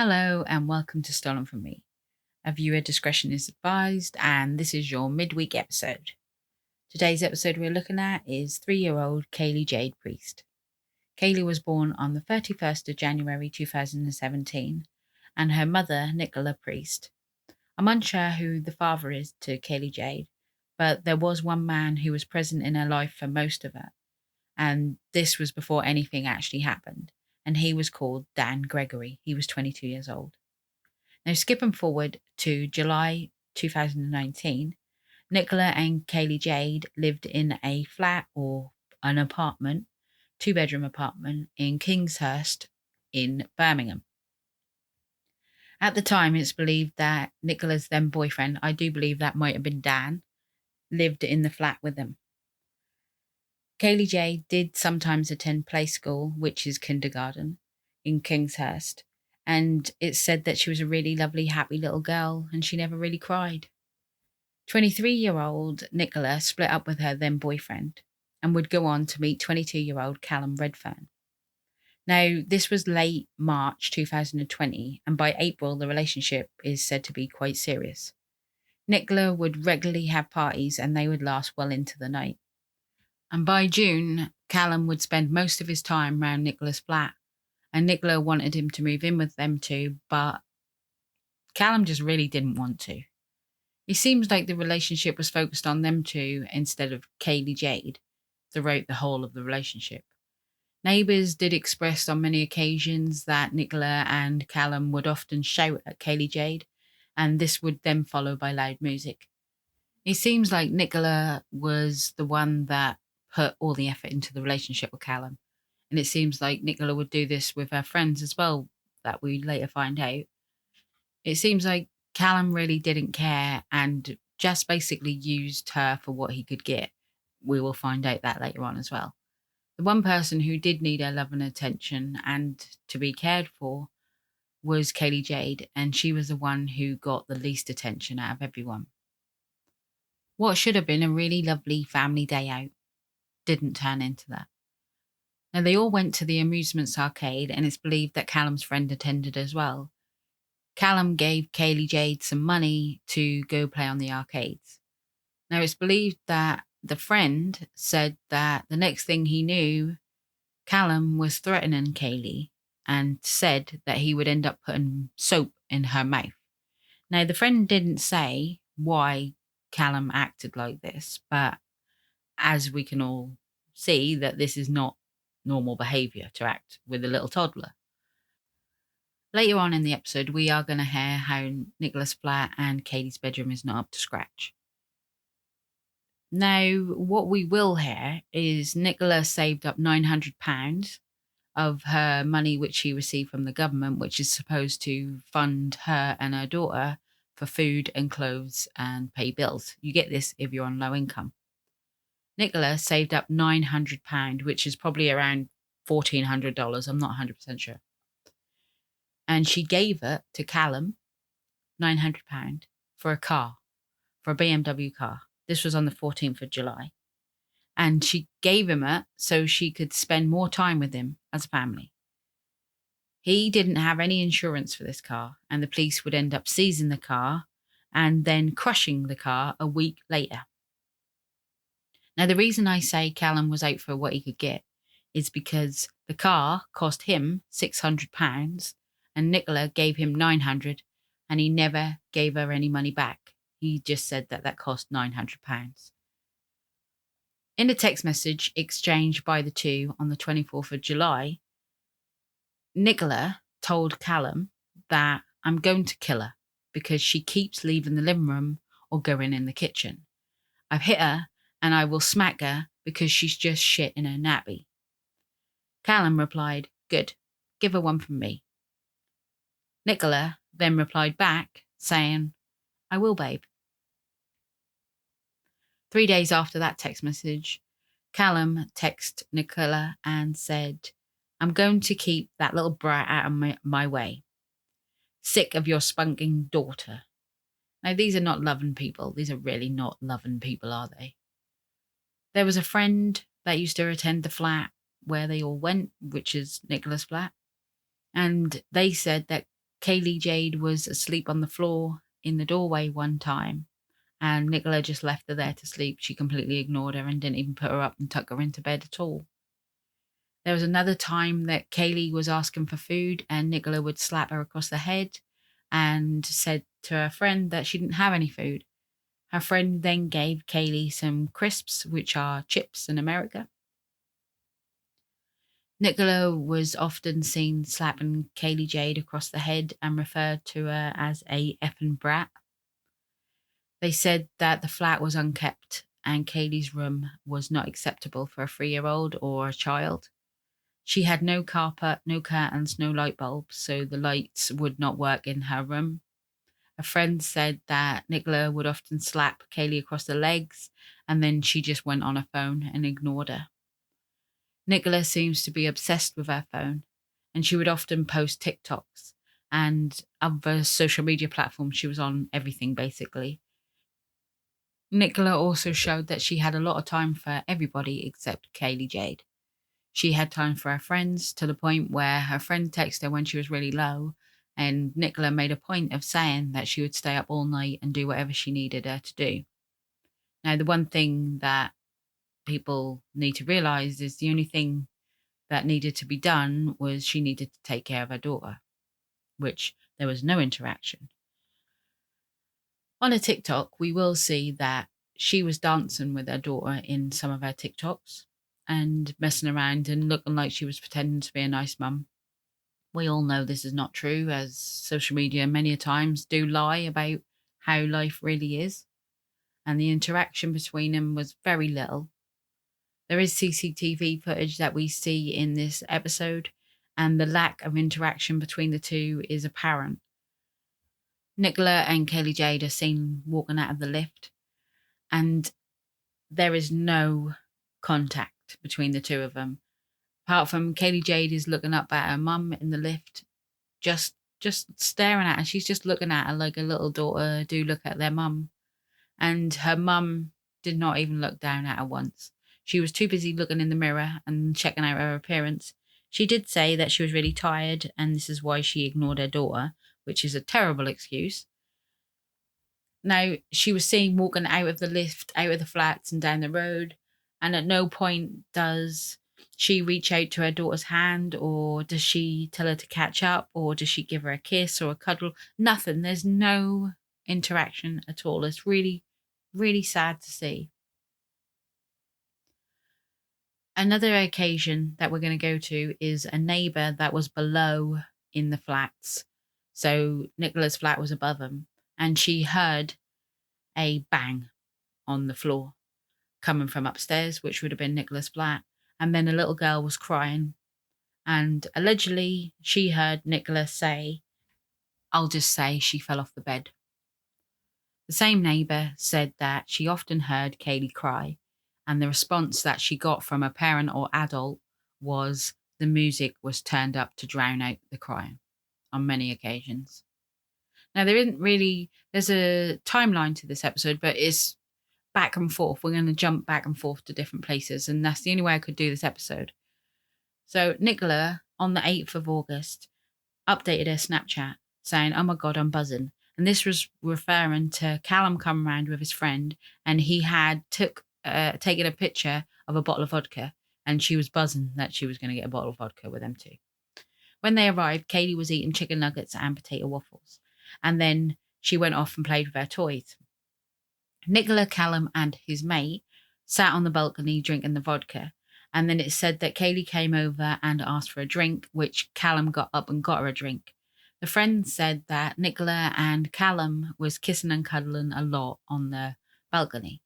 Hello and welcome to Stolen From Me. A viewer discretion is advised, and this is your midweek episode. Today's episode we're looking at is 3-year-old Kaylee-Jade Priest. Kaylee was born on the 31st of January 2017, and her mother, Nicola Priest. I'm unsure who the father is to Kaylee-Jade, but there was one man who was present in her life for most of it, and this was before anything actually happened, and he was called Dan Gregory. He was 22 years old. Now, skipping forward to July 2019, Nicola and Kaylee-Jade lived in a flat or an apartment, two-bedroom apartment in Kingshurst in Birmingham. At the time, it's believed that Nicola's then boyfriend, I do believe that might have been Dan, lived in the flat with them. Kaylee-Jade did sometimes attend play school, which is kindergarten, in Kingshurst, and it's said that she was a really lovely, happy little girl and she never really cried. 23-year-old Nicola split up with her then boyfriend and would go on to meet 22-year-old Callum Redfern. Now, this was late March 2020, and by April, the relationship is said to be quite serious. Nicola would regularly have parties and they would last well into the night. And by June, Callum would spend most of his time around Nicola's flat, and Nicola wanted him to move in with them too, but Callum just really didn't want to. It seems like the relationship was focused on them two instead of Kaylee-Jade throughout the whole of the relationship. Neighbours did express on many occasions that Nicola and Callum would often shout at Kaylee-Jade, and this would then follow by loud music. It seems like Nicola was the one that put all the effort into the relationship with Callum. And it seems like Nicola would do this with her friends as well, that we later find out. It seems like Callum really didn't care and just basically used her for what he could get. We will find out that later on as well. The one person who did need her love and attention and to be cared for was Kaylee-Jade, and she was the one who got the least attention out of everyone. What should have been a really lovely family day out didn't turn into that. Now, they all went to the amusements arcade, and it's believed that Callum's friend attended as well. Callum gave Kaylee-Jade some money to go play on the arcades. Now, it's believed that the friend said that the next thing he knew, Callum was threatening Kaylee and said that he would end up putting soap in her mouth. Now, the friend didn't say why Callum acted like this, but as we can all see, that this is not normal behaviour to act with a little toddler. Later on in the episode, we are going to hear how Nicola's flat and Katie's bedroom is not up to scratch. Now, what we will hear is Nicola saved up £900 of her money which she received from the government, which is supposed to fund her and her daughter for food and clothes and pay bills. You get this if you're on low income. Nicola saved up £900, which is probably around $1,400. I'm not 100% sure. And she gave it to Callum, £900, for a car, for a BMW car. This was on the 14th of July. And she gave him it so she could spend more time with him as a family. He didn't have any insurance for this car, and the police would end up seizing the car and then crushing the car a week later. Now, the reason I say Callum was out for what he could get is because the car cost him £600 and Nicola gave him £900, and he never gave her any money back. He just said that cost £900. In a text message exchanged by the two on the 24th of July, Nicola told Callum that I'm going to kill her because she keeps leaving the living room or going in the kitchen. I've hit her and I will smack her because she's just shit in her nappy. Callum replied, good, give her one from me. Nicola then replied back saying, I will, babe. 3 days after that text message, Callum texted Nicola and said, I'm going to keep that little brat out of my way. Sick of your spunking daughter. Now, these are not loving people. These are really not loving people, are they? There was a friend that used to attend the flat where they all went, which is Nicola's flat. And they said that Kaylee-Jade was asleep on the floor in the doorway one time, and Nicola just left her there to sleep. She completely ignored her and didn't even put her up and tuck her into bed at all. There was another time that Kaylee was asking for food and Nicola would slap her across the head and said to her friend that she didn't have any food. Her friend then gave Kaylee some crisps, which are chips in America. Nicola was often seen slapping Kaylee-Jade across the head and referred to her as a effing brat. They said that the flat was unkept and Kaylee's room was not acceptable for a 3-year-old or a child. She had no carpet, no curtains, no light bulbs, so the lights would not work in her room. A friend said that Nicola would often slap Kaylee across the legs and then she just went on her phone and ignored her. Nicola seems to be obsessed with her phone and she would often post TikToks and other social media platforms. She was on everything basically. Nicola also showed that she had a lot of time for everybody except Kaylee-Jade. She had time for her friends to the point where her friend texted her when she was really low, and Nicola made a point of saying that she would stay up all night and do whatever she needed her to do. Now, the one thing that people need to realise is the only thing that needed to be done was she needed to take care of her daughter, which there was no interaction. On a TikTok, we will see that she was dancing with her daughter in some of her TikToks and messing around and looking like she was pretending to be a nice mum. We all know this is not true, as social media many a times do lie about how life really is, and the interaction between them was very little. There is CCTV footage that we see in this episode, and the lack of interaction between the two is apparent. Nicola and Kaylee-Jade are seen walking out of the lift, and there is no contact between the two of them. Apart from Kaylee-Jade is looking up at her mum in the lift, just staring at her. She's just looking at her like a little daughter do look at their mum. And her mum did not even look down at her once. She was too busy looking in the mirror and checking out her appearance. She did say that she was really tired and this is why she ignored her daughter, which is a terrible excuse. Now, she was seen walking out of the lift, out of the flats and down the road, and at no point does she reach out to her daughter's hand, or does she tell her to catch up, or does she give her a kiss or a cuddle? Nothing. There's no interaction at all. It's really, really sad to see. Another occasion that we're going to go to is a neighbour that was below in the flats. So Nicola's flat was above him, and she heard a bang on the floor coming from upstairs, which would have been Nicola's flat. And then a little girl was crying, and allegedly she heard Nicola say, "I'll just say she fell off the bed." The same neighbour said that she often heard Kaylee cry, and the response that she got from a parent or adult was the music was turned up to drown out the crying on many occasions. Now, there's a timeline to this episode, but it's back and forth. We're going to jump back and forth to different places, and that's the only way I could do this episode. So Nicola, on the 8th of August, updated her Snapchat saying, "Oh my God, I'm buzzing." And this was referring to Callum coming around with his friend, and he had taken a picture of a bottle of vodka, and she was buzzing that she was going to get a bottle of vodka with them too. When they arrived, Kaylee was eating chicken nuggets and potato waffles, and then she went off and played with her toys. Nicola, Callum, and his mate sat on the balcony drinking the vodka, and then it said that Kaylee came over and asked for a drink, which Callum got up and got her a drink. The friend said that Nicola and Callum was kissing and cuddling a lot on the balcony.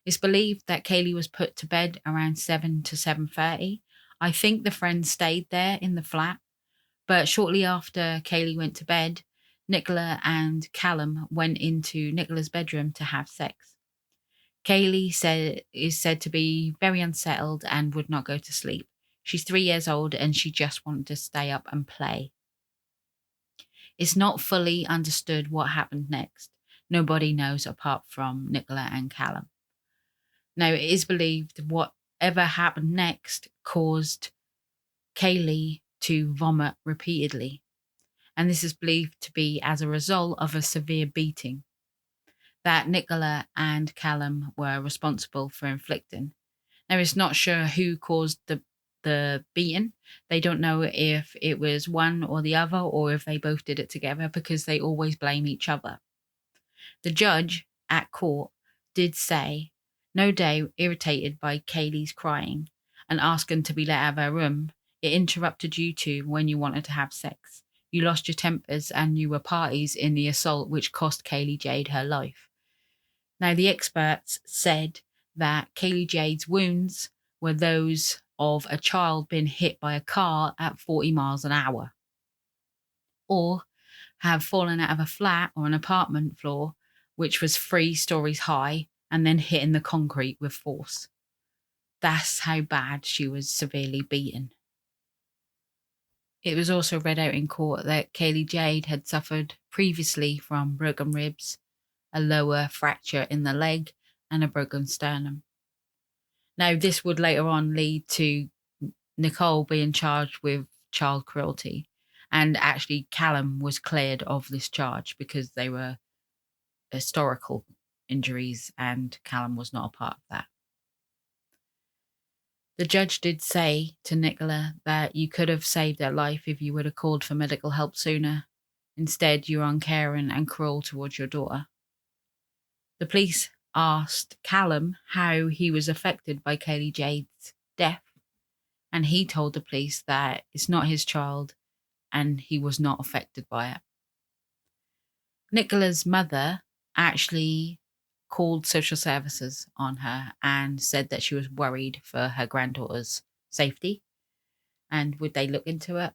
It's believed that Kaylee was put to bed around 7 to 7:30. I think the friend stayed there in the flat, but shortly after Kaylee went to bed, Nicola and Callum went into Nicola's bedroom to have sex. Kaylee is said to be very unsettled and would not go to sleep. She's 3 years old and she just wanted to stay up and play. It's not fully understood what happened next. Nobody knows apart from Nicola and Callum. Now, it is believed whatever happened next caused Kaylee to vomit repeatedly. and this is believed to be as a result of a severe beating that Nicola and Callum were responsible for inflicting. Now, it's not sure who caused the beating. They don't know if it was one or the other or if they both did it together because they always blame each other. The judge at court did say, no doubt irritated by Kaylee's crying and asking to be let out of her room, it interrupted you two when you wanted to have sex. You lost your tempers and you were parties in the assault which cost Kaylee-Jade her life. Now, the experts said that Kaylee-Jade's wounds were those of a child being hit by a car at 40 miles an hour, or have fallen out of a flat or an apartment floor, which was 3 stories high, and then hitting the concrete with force. That's how bad she was severely beaten. It was also read out in court that Kaylee-Jade had suffered previously from broken ribs, a lower fracture in the leg, and a broken sternum. Now, this would later on lead to Nicole being charged with child cruelty, and actually Callum was cleared of this charge because they were historical injuries and Callum was not a part of that. The judge did say to Nicola that you could have saved her life if you would have called for medical help sooner. Instead, you were uncaring and cruel towards your daughter. The police asked Callum how he was affected by Kaylee-Jade's death, and he told the police that it's not his child and he was not affected by it. Nicola's mother actually called social services on her and said that she was worried for her granddaughter's safety and would they look into it.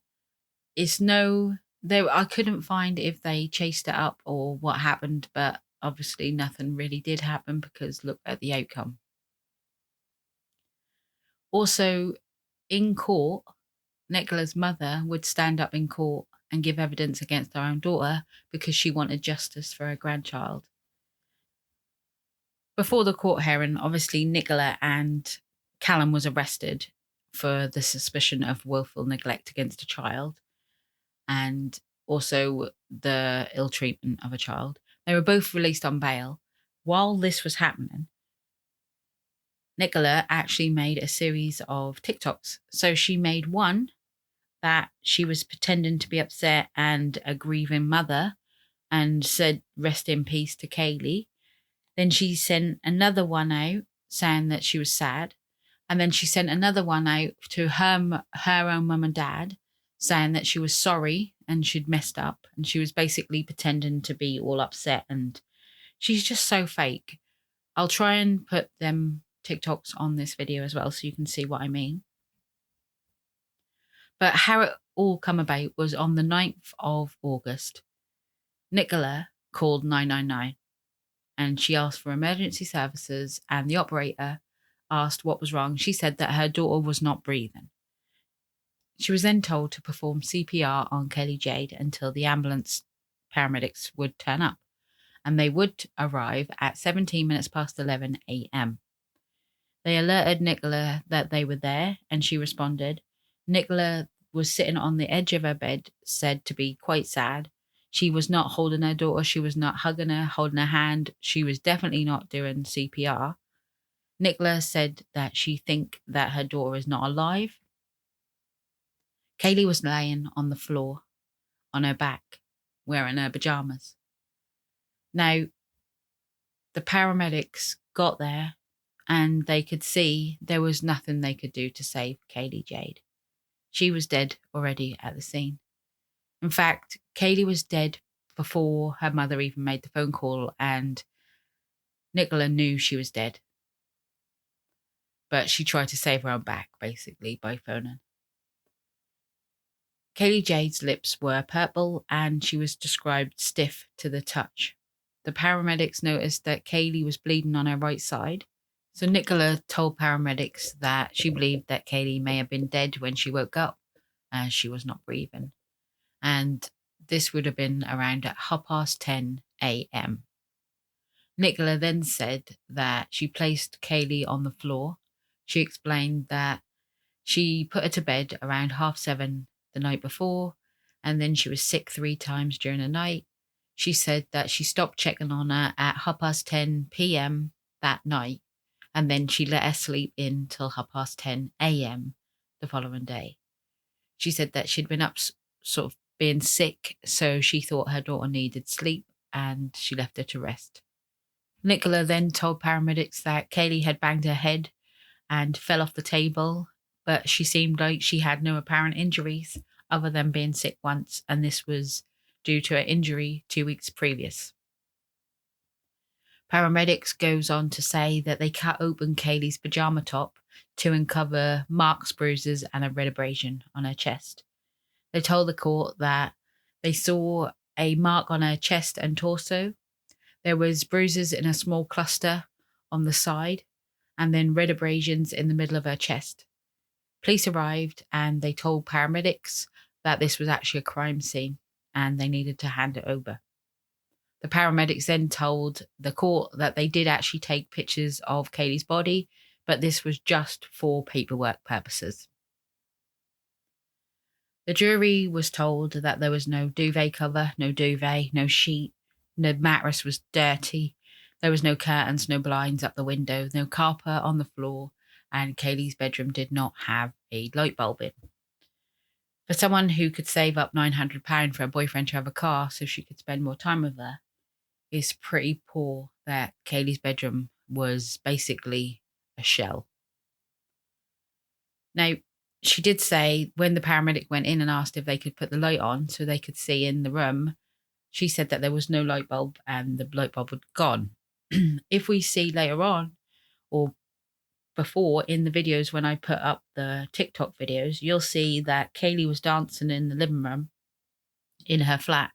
I couldn't find if they chased it up or what happened, but obviously nothing really did happen because look at the outcome. Also, in court, Nicola's mother would stand up in court and give evidence against her own daughter because she wanted justice for her grandchild. Before the court hearing, obviously Nicola and Callum was arrested for the suspicion of willful neglect against a child and also the ill treatment of a child. They were both released on bail. While this was happening, Nicola actually made a series of TikToks. So she made one that she was pretending to be upset and a grieving mother and said, "Rest in peace to Kaylee." Then she sent another one out saying that she was sad. And then she sent another one out to her own mum and dad saying that she was sorry and she'd messed up. And she was basically pretending to be all upset. And she's just so fake. I'll try and put them TikToks on this video as well so you can see what I mean. But how it all come about was on the 9th of August, Nicola called 999 and she asked for emergency services and the operator asked what was wrong. She said that her daughter was not breathing. She was then told to perform CPR on Kaylee-Jade until the ambulance paramedics would turn up, and they would arrive at 17 minutes past 11 a.m. They alerted Nicola that they were there, and she responded. Nicola was sitting on the edge of her bed, said to be quite sad. She was not holding her daughter. She was not hugging her, holding her hand. She was definitely not doing CPR. Nicola said that she think that her daughter is not alive. Kaylee was laying on the floor on her back, wearing her pajamas. Now, the paramedics got there and they could see there was nothing they could do to save Kaylee-Jade. She was dead already at the scene. In fact, Kaylee was dead before her mother even made the phone call, and Nicola knew she was dead. But she tried to save her own back, basically, by phoning. Kaylee-Jade's lips were purple and she was described stiff to the touch. The paramedics noticed that Kaylee was bleeding on her right side. So Nicola told paramedics that she believed that Kaylee may have been dead when she woke up, as she was not breathing. And this would have been around at 10:30 a.m. Nicola then said that she placed Kaylee on the floor. She explained that she put her to bed around 7:30 the night before, and then she was sick 3 times during the night. She said that she stopped checking on her at 10:30 p.m. that night, and then she let her sleep in till 10:30 a.m. the following day. She said that she'd been up sort of being sick, so she thought her daughter needed sleep, and she left her to rest. Nicola then told paramedics that Kaylee had banged her head and fell off the table, but she seemed like she had no apparent injuries other than being sick once, and this was due to her injury 2 weeks previous. Paramedics goes on to say that they cut open Kaylee's pajama top to uncover marks, bruises, and a red abrasion on her chest. They told the court that they saw a mark on her chest and torso. There was bruises in a small cluster on the side, and then red abrasions in the middle of her chest. Police arrived and they told paramedics that this was actually a crime scene and they needed to hand it over. The paramedics then told the court that they did actually take pictures of Kaylee's body, but this was just for paperwork purposes. The jury was told that there was no duvet cover, no duvet, no sheet, the mattress was dirty, there was no curtains, no blinds up the window, no carpet on the floor, and Kaylee's bedroom did not have a light bulb in. For someone who could save up £900 for her boyfriend to have a car so she could spend more time with her, it's pretty poor that Kaylee's bedroom was basically a shell. Now, she did say when the paramedic went in and asked if they could put the light on so they could see in the room, she said that there was no light bulb and the light bulb was gone. If we see later on or before in the videos when I put up the TikTok videos, you'll see that Kaylee was dancing in the living room in her flat.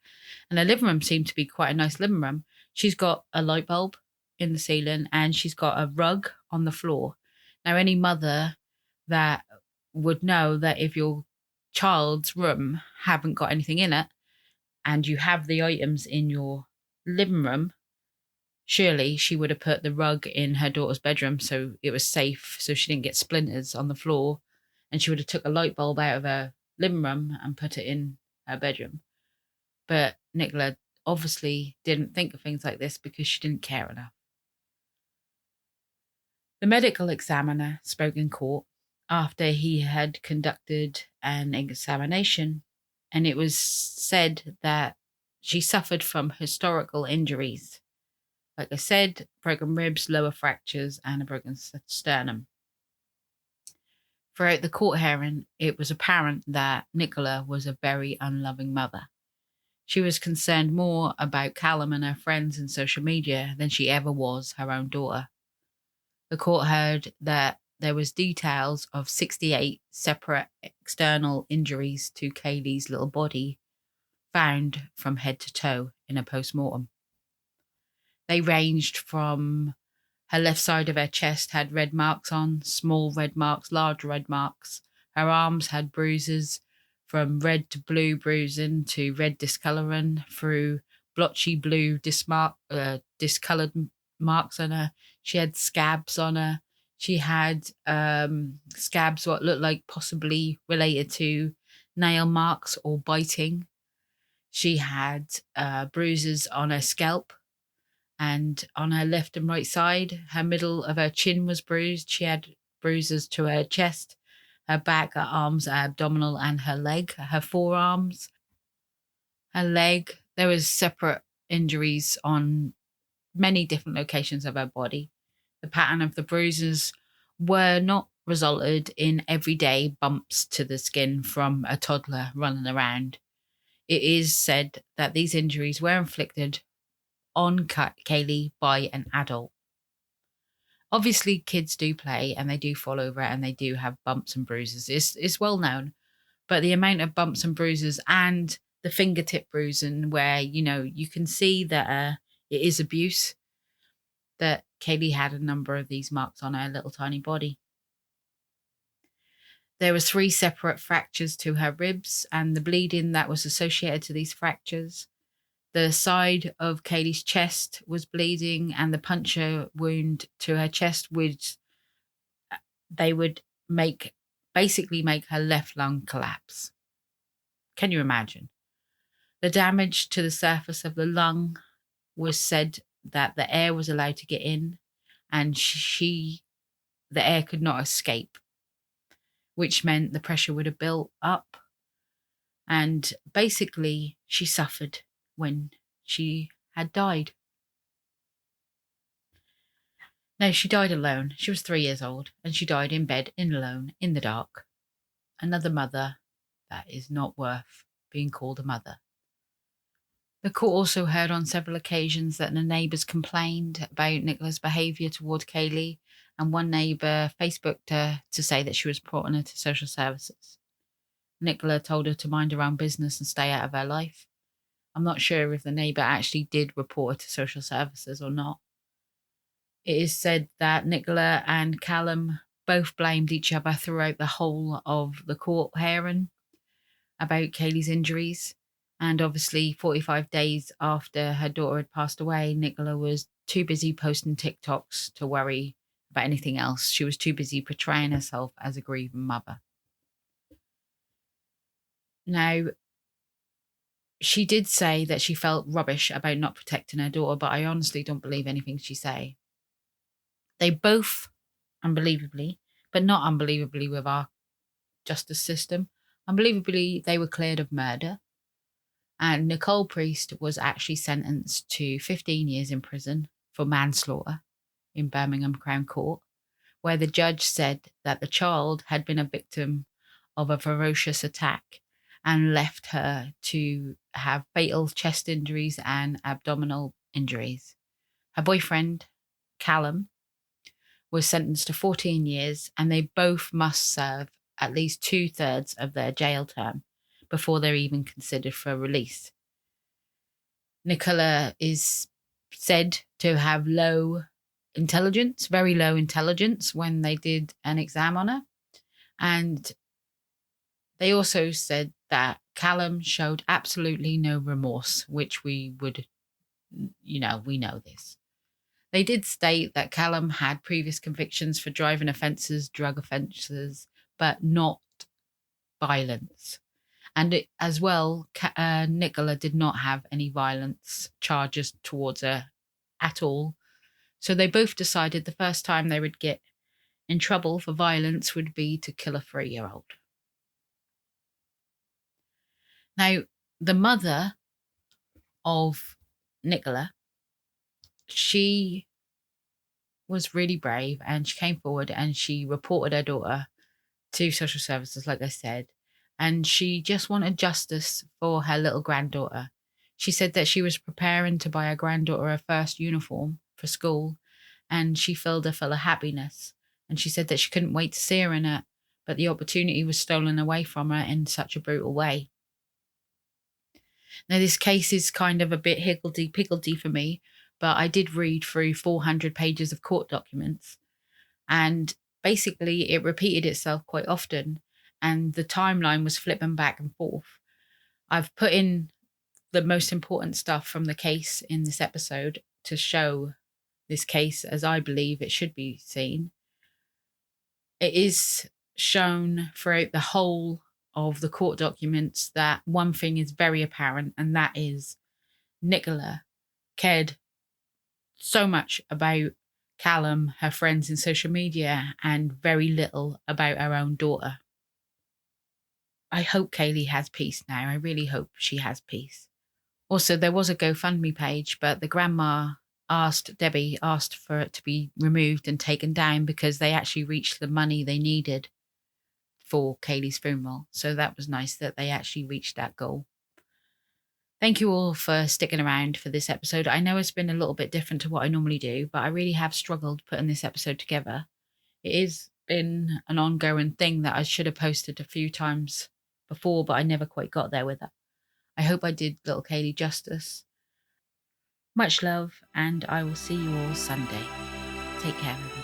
And her living room seemed to be quite a nice living room. She's got a light bulb in the ceiling and she's got a rug on the floor. Now, any mother that would know that if your child's room haven't got anything in it and you have the items in your living room, surely she would have put the rug in her daughter's bedroom so it was safe, so she didn't get splinters on the floor, and she would have took a light bulb out of her living room and put it in her bedroom. But Nicola obviously didn't think of things like this because she didn't care enough. The medical examiner spoke in court after he had conducted an examination, and it was said that she suffered from historical injuries. Like I said, broken ribs, lower fractures, and a broken sternum. Throughout the court hearing, it was apparent that Nicola was a very unloving mother. She was concerned more about Callum and her friends and social media than she ever was her own daughter. The court heard that there was details of 68 separate external injuries to Kaylee's little body found from head to toe in a post-mortem. They ranged from her left side of her chest had red marks on, small red marks, large red marks. Her arms had bruises from red to blue bruising to red discoloring through blotchy blue discolored marks on her. She had scabs on her. She had scabs what looked like possibly related to nail marks or biting. She had bruises on her scalp. And on her left and right side, her middle of her chin was bruised. She had bruises to her chest, her back, her arms, her abdominal, and her leg, her forearms, her leg. There was separate injuries on many different locations of her body. The pattern of the bruises were not resulted in everyday bumps to the skin from a toddler running around. It is said that these injuries were inflicted on Kaylee by an adult. Obviously, kids do play and they do fall over and they do have bumps and bruises. It's well known, but the amount of bumps and bruises and the fingertip bruising where, you can see that it is abuse, that Kaylee had a number of these marks on her little tiny body. There was 3 separate fractures to her ribs and the bleeding that was associated to these fractures. The side of Kaylee's chest was bleeding and the puncture wound to her chest would basically make her left lung collapse. Can you imagine? The damage to the surface of the lung was said that the air was allowed to get in, and the air could not escape, which meant the pressure would have built up. And basically, she suffered when she had died. Now, she died alone. She was 3 years old, and she died in bed, alone, in the dark. Another mother that is not worth being called a mother. The court also heard on several occasions that the neighbours complained about Nicola's behaviour towards Kaylee, and one neighbour Facebooked her to say that she was reporting her to social services. Nicola told her to mind her own business and stay out of her life. I'm not sure if the neighbour actually did report her to social services or not. It is said that Nicola and Callum both blamed each other throughout the whole of the court hearing about Kaylee's injuries. And obviously, 45 days after her daughter had passed away, Nicola was too busy posting TikToks to worry about anything else. She was too busy portraying herself as a grieving mother. Now, she did say that she felt rubbish about not protecting her daughter, but I honestly don't believe anything she say. They both, unbelievably, but not unbelievably with our justice system, unbelievably, they were cleared of murder. And Nicole Priest was actually sentenced to 15 years in prison for manslaughter in Birmingham Crown Court, where the judge said that the child had been a victim of a ferocious attack and left her to have fatal chest injuries and abdominal injuries. Her boyfriend, Callum, was sentenced to 14 years, and they both must serve at least 2/3 of their jail term before they're even considered for release. Nicola is said to have low intelligence, very low intelligence, when they did an exam on her. And they also said that Callum showed absolutely no remorse, which we would, we know this. They did state that Callum had previous convictions for driving offences, drug offences, but not violence. And as well, Nicola did not have any violence charges towards her at all. So they both decided the first time they would get in trouble for violence would be to kill a 3-year-old. Now, the mother of Nicola, she was really brave, and she came forward and she reported her daughter to social services, like I said, and she just wanted justice for her little granddaughter. She said that she was preparing to buy her granddaughter her first uniform for school, and she filled her full of happiness. And she said that she couldn't wait to see her in it, but the opportunity was stolen away from her in such a brutal way. Now, this case is kind of a bit higgledy-piggledy for me, but I did read through 400 pages of court documents, and basically it repeated itself quite often, and the timeline was flipping back and forth. I've put in the most important stuff from the case in this episode to show this case as I believe it should be seen. It is shown throughout the whole of the court documents that one thing is very apparent, and that is Nicola cared so much about Callum, her friends in social media, and very little about her own daughter. I hope Kaylee has peace now. I really hope she has peace. Also, there was a GoFundMe page, but the grandma Debbie asked for it to be removed and taken down because they actually reached the money they needed for Kaylee's funeral. So that was nice that they actually reached that goal. Thank you all for sticking around for this episode. I know it's been a little bit different to what I normally do, but I really have struggled putting this episode together. It has been an ongoing thing that I should have posted a few times before, but I never quite got there with it. I hope I did little Kaylee justice. Much love, and I will see you all Sunday. Take care, everyone.